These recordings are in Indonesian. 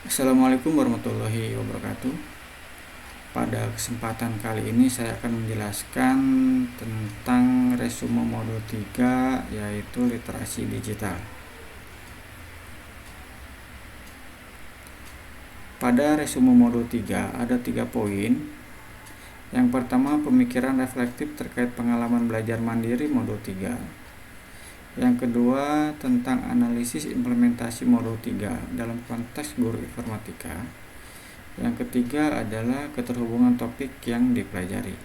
Assalamualaikum warahmatullahi wabarakatuh. Pada kesempatan kali ini saya akan menjelaskan tentang resume modul 3, yaitu literasi digital. Pada resume modul 3 ada 3 poin. Yang pertama, pemikiran reflektif terkait pengalaman belajar mandiri modul 3. Yang kedua, tentang analisis implementasi modul 3 dalam konteks guru informatika. Yang ketiga adalah keterhubungan topik yang dipelajari.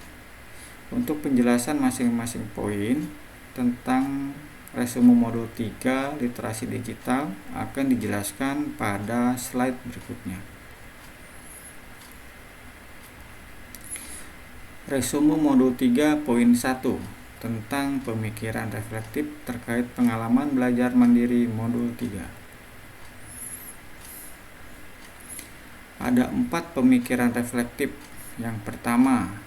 Untuk penjelasan masing-masing poin tentang resume modul 3 literasi digital akan dijelaskan pada slide berikutnya. Resume modul 3 poin 1 tentang pemikiran reflektif terkait pengalaman belajar mandiri modul 3. Ada 4 pemikiran reflektif. Yang pertama,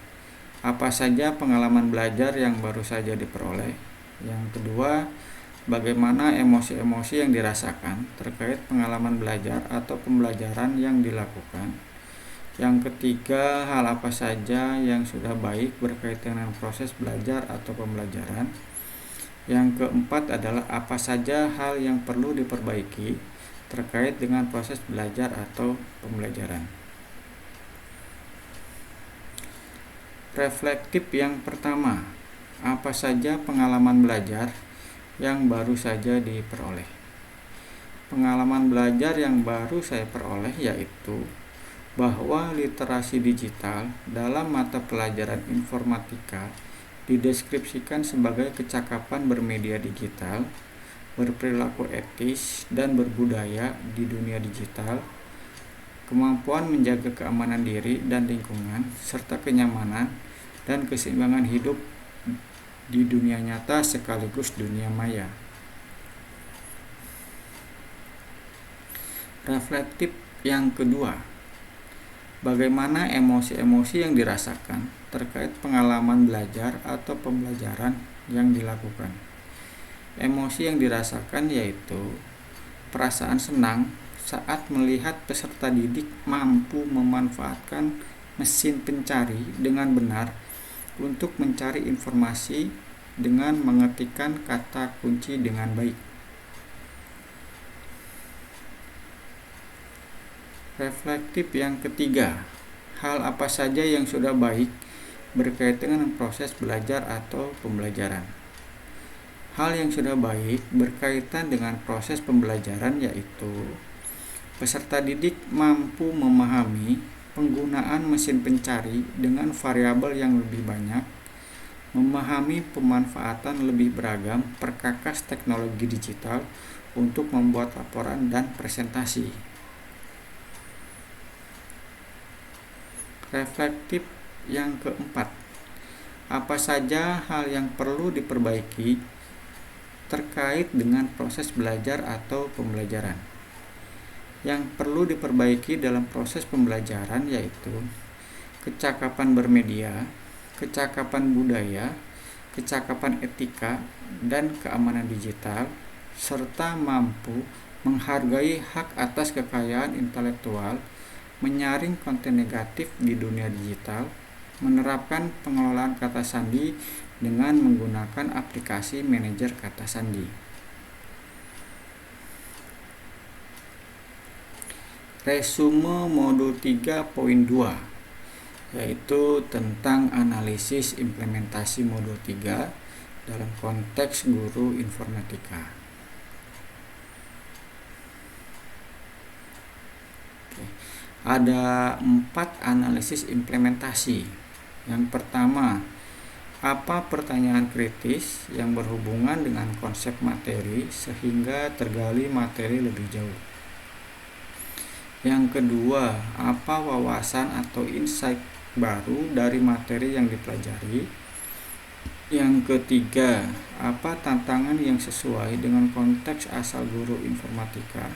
apa saja pengalaman belajar yang baru saja diperoleh. Yang kedua, bagaimana emosi-emosi yang dirasakan terkait pengalaman belajar atau pembelajaran yang dilakukan. Yang ketiga, hal apa saja yang sudah baik berkaitan dengan proses belajar atau pembelajaran. Yang keempat adalah apa saja hal yang perlu diperbaiki terkait dengan proses belajar atau pembelajaran. Reflektif yang pertama, apa saja pengalaman belajar yang baru saja diperoleh. Pengalaman belajar yang baru saya peroleh yaitu bahwa literasi digital dalam mata pelajaran informatika dideskripsikan sebagai kecakapan bermedia digital, berperilaku etis dan berbudaya di dunia digital, kemampuan menjaga keamanan diri dan lingkungan, serta kenyamanan dan keseimbangan hidup di dunia nyata sekaligus dunia maya. Reflektif yang kedua, bagaimana emosi-emosi yang dirasakan terkait pengalaman belajar atau pembelajaran yang dilakukan. Emosi yang dirasakan yaitu perasaan senang saat melihat peserta didik mampu memanfaatkan mesin pencari dengan benar untuk mencari informasi dengan mengetikkan kata kunci dengan baik. Reflektif yang ketiga, hal apa saja yang sudah baik berkaitan dengan proses belajar atau pembelajaran. Hal yang sudah baik berkaitan dengan proses pembelajaran yaitu peserta didik mampu memahami penggunaan mesin pencari dengan variabel yang lebih banyak, memahami pemanfaatan lebih beragam perkakas teknologi digital untuk membuat laporan dan presentasi. Reflektif yang keempat, apa saja hal yang perlu diperbaiki terkait dengan proses belajar atau pembelajaran. Yang perlu diperbaiki dalam proses pembelajaran yaitu kecakapan bermedia, kecakapan budaya, kecakapan etika dan keamanan digital, serta mampu menghargai hak atas kekayaan intelektual, menyaring konten negatif di dunia digital, menerapkan pengelolaan kata sandi dengan menggunakan aplikasi manajer kata sandi. Resume modul 3 poin 2 yaitu tentang analisis implementasi modul 3 dalam konteks guru informatika. Ada 4 analisis implementasi. Yang pertama, apa pertanyaan kritis yang berhubungan dengan konsep materi sehingga tergali materi lebih jauh. Yang kedua, apa wawasan atau insight baru dari materi yang dipelajari. Yang ketiga, apa tantangan yang sesuai dengan konteks asal guru informatika.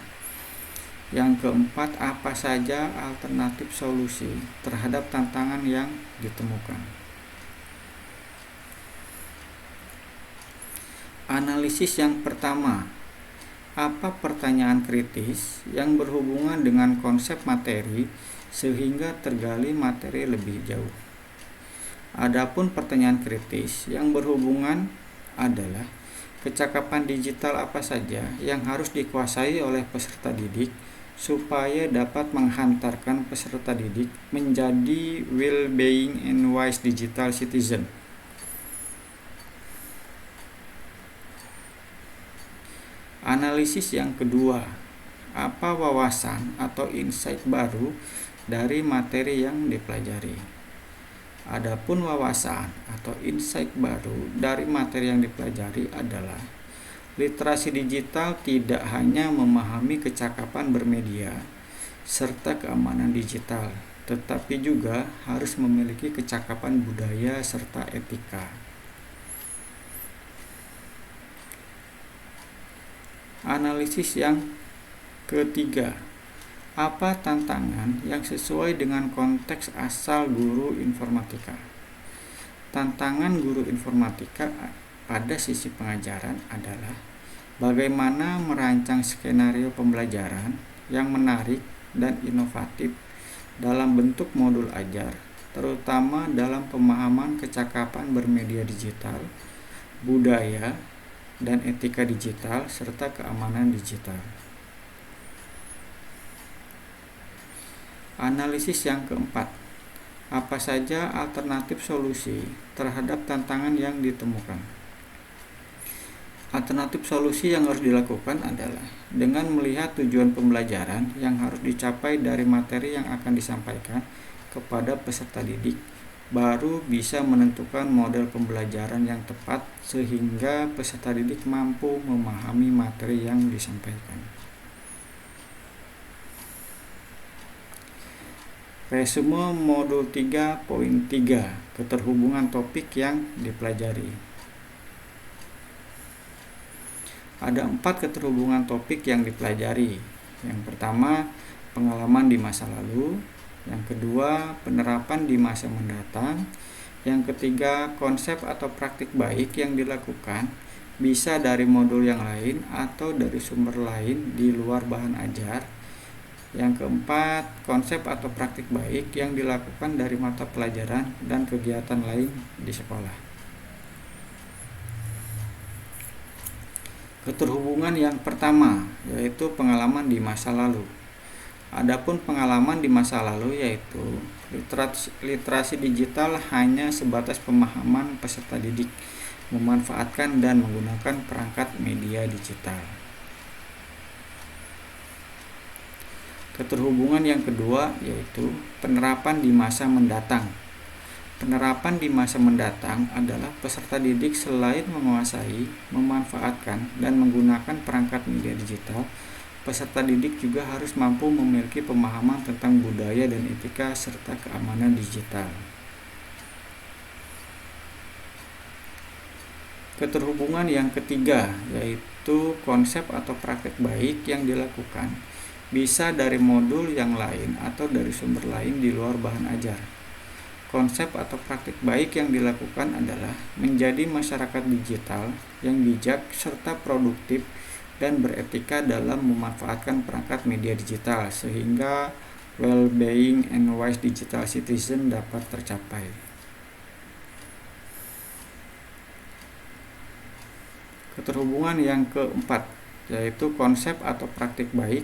Yang keempat, apa saja alternatif solusi terhadap tantangan yang ditemukan. Analisis yang pertama, apa pertanyaan kritis yang berhubungan dengan konsep materi sehingga tergali materi lebih jauh. Adapun pertanyaan kritis yang berhubungan adalah kecakapan digital apa saja yang harus dikuasai oleh peserta didik supaya dapat menghantarkan peserta didik menjadi well-being and wise digital citizen. Analisis yang kedua, apa wawasan atau insight baru dari materi yang dipelajari. Adapun wawasan atau insight baru dari materi yang dipelajari adalah literasi digital tidak hanya memahami kecakapan bermedia serta keamanan digital, tetapi juga harus memiliki kecakapan budaya serta etika. Analisis yang ketiga, apa tantangan yang sesuai dengan konteks asal guru informatika? Tantangan guru informatika pada sisi pengajaran adalah bagaimana merancang skenario pembelajaran yang menarik dan inovatif dalam bentuk modul ajar, terutama dalam pemahaman kecakapan bermedia digital, budaya, dan etika digital, serta keamanan digital. Analisis yang keempat, apa saja alternatif solusi terhadap tantangan yang ditemukan? Alternatif solusi yang harus dilakukan adalah dengan melihat tujuan pembelajaran yang harus dicapai dari materi yang akan disampaikan kepada peserta didik, baru bisa menentukan model pembelajaran yang tepat sehingga peserta didik mampu memahami materi yang disampaikan. Resume modul 3.3, keterhubungan topik yang dipelajari. Ada 4 keterhubungan topik yang dipelajari. Yang pertama, pengalaman di masa lalu. Yang kedua, penerapan di masa mendatang. Yang ketiga, konsep atau praktik baik yang dilakukan bisa dari modul yang lain atau dari sumber lain di luar bahan ajar. Yang keempat, konsep atau praktik baik yang dilakukan dari mata pelajaran dan kegiatan lain di sekolah. Keterhubungan yang pertama yaitu pengalaman di masa lalu. Adapun pengalaman di masa lalu yaitu literasi digital hanya sebatas pemahaman peserta didik memanfaatkan dan menggunakan perangkat media digital. Keterhubungan yang kedua yaitu penerapan di masa mendatang. Penerapan di masa mendatang adalah peserta didik selain menguasai, memanfaatkan, dan menggunakan perangkat media digital, peserta didik juga harus mampu memiliki pemahaman tentang budaya dan etika serta keamanan digital. Keterhubungan yang ketiga yaitu konsep atau praktek baik yang dilakukan bisa dari modul yang lain atau dari sumber lain di luar bahan ajar. Konsep atau praktik baik yang dilakukan adalah menjadi masyarakat digital yang bijak serta produktif dan beretika dalam memanfaatkan perangkat media digital sehingga well-being and wise digital citizen dapat tercapai. Keterhubungan yang keempat yaitu konsep atau praktik baik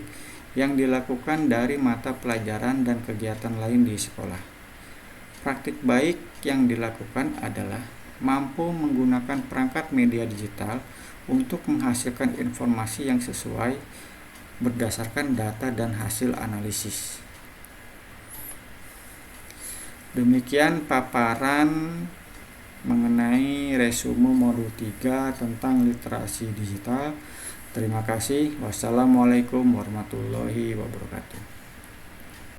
yang dilakukan dari mata pelajaran dan kegiatan lain di sekolah. Praktik baik yang dilakukan adalah mampu menggunakan perangkat media digital untuk menghasilkan informasi yang sesuai berdasarkan data dan hasil analisis. Demikian paparan mengenai resume modul 3 tentang literasi digital. Terima kasih. Wassalamualaikum warahmatullahi wabarakatuh.